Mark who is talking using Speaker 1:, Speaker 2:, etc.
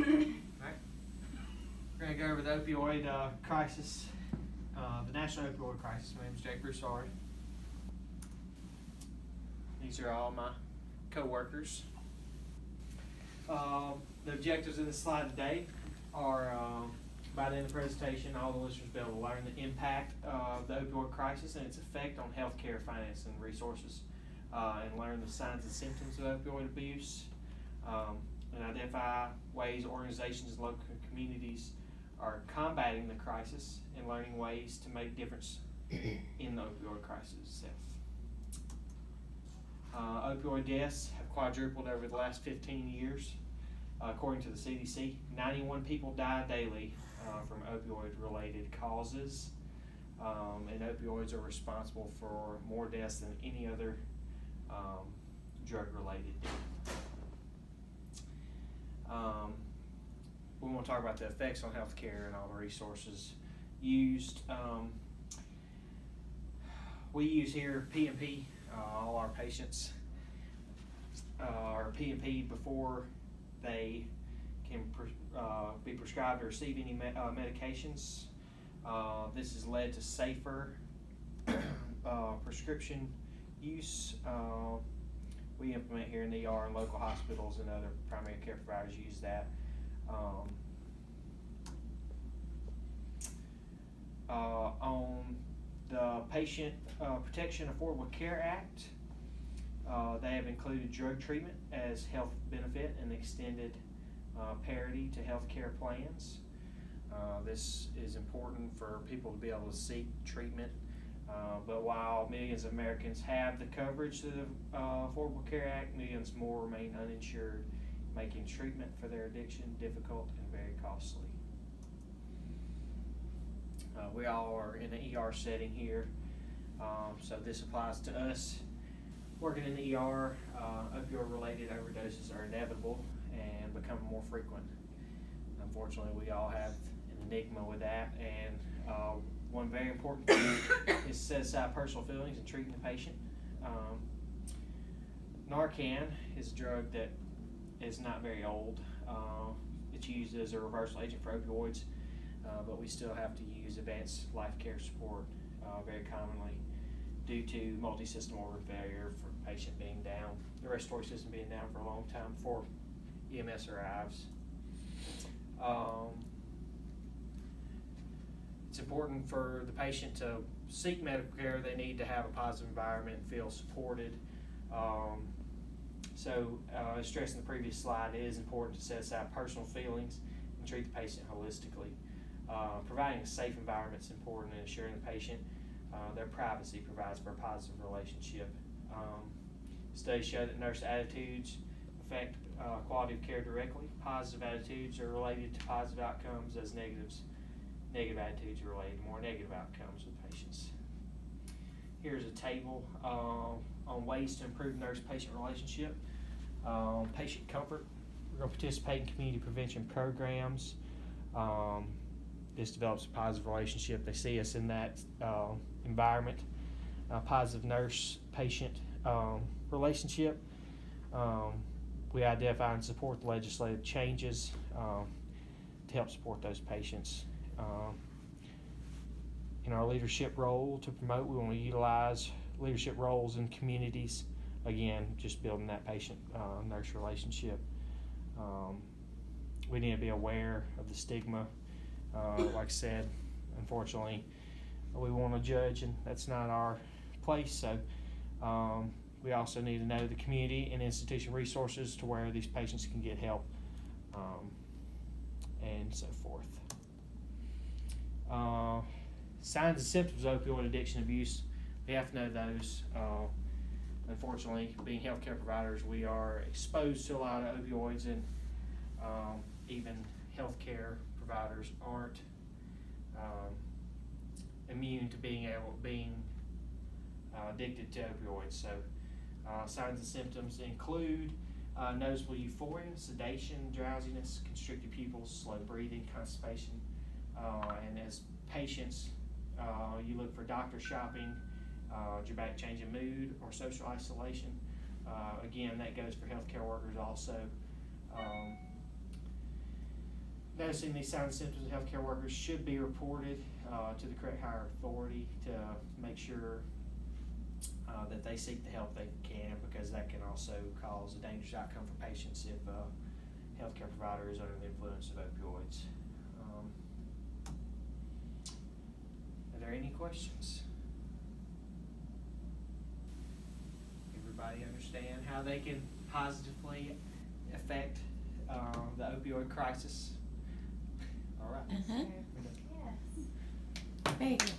Speaker 1: Alright. We're going to go over the opioid crisis, the national opioid crisis. My name is Jake Broussard. These are all my co-workers. The objectives in this slide today are, by the end of the presentation, all the listeners will be able to learn the impact of the opioid crisis and its effect on healthcare, finance, and resources, and learn the signs and symptoms of opioid abuse, and identify ways organizations and local communities are combating the crisis and learning ways to make a difference in the opioid crisis itself. Opioid deaths have quadrupled over the last 15 years. According to the CDC, 91 people die daily from opioid-related causes, and opioids are responsible for more deaths than any other drug-related death. We want to talk about the effects on healthcare and all the resources used. We use here P&P. All our patients are P&P before they can be prescribed or receive any medications. This has led to safer prescription use. We implement here in the ER, and local hospitals and other primary care providers use that. On the Patient Protection Affordable Care Act, they have included drug treatment as health benefit and extended parity to health care plans. This is important for people to be able to seek treatment, but while millions of Americans have the coverage through the Affordable Care Act, millions more remain uninsured, making treatment for their addiction difficult and very costly. We all are in an ER setting here, so this applies to us. Working in the ER, opioid-related overdoses are inevitable and become more frequent. Unfortunately, we all have an enigma with that, and one very important thing is to set aside personal feelings and treating the patient. Narcan is a drug that is not very old. It's used as a reversal agent for opioids, but we still have to use advanced life care support very commonly due to multi-system organ failure, for the patient being down, the respiratory system being down for a long time before EMS arrives. It's important for the patient to seek medical care. They need to have a positive environment and feel supported. As stressed in the previous slide, it is important to set aside personal feelings and treat the patient holistically. Providing a safe environment is important, and ensuring the patient their privacy provides for a positive relationship. Studies show that nurse attitudes affect quality of care directly. Positive attitudes are related to positive outcomes, as negative attitudes are related to more negative outcomes with patients. Here's a table on ways to improve nurse-patient relationship. Patient comfort. We're going to participate in community prevention programs. This develops a positive relationship. They see us in that environment. Positive nurse-patient relationship. We identify and support the legislative changes to help support those patients. In our leadership role to promote, we want to utilize leadership roles in communities. Again, just building that patient-nurse relationship. We need to be aware of the stigma. Like I said, unfortunately, we want to judge, and that's not our place. So we also need to know the community and institution resources to where these patients can get help, and so forth. Signs and symptoms of opioid addiction abuse, we have to know those. Unfortunately, being healthcare providers, we are exposed to a lot of opioids, and even healthcare providers aren't immune to being addicted to opioids. So signs and symptoms include noticeable euphoria, sedation, drowsiness, constricted pupils, slow breathing, constipation, and as patients, you look for doctor shopping, dramatic change in mood, or social isolation. Again, that goes for healthcare workers also. Noticing these signs and symptoms of healthcare workers should be reported to the correct higher authority to make sure that they seek the help they can, because that can also cause a dangerous outcome for patients if a healthcare provider is under the influence of opioids. Are there any questions? Everybody understand how they can positively affect the opioid crisis? All right.
Speaker 2: Yes.
Speaker 3: Very good.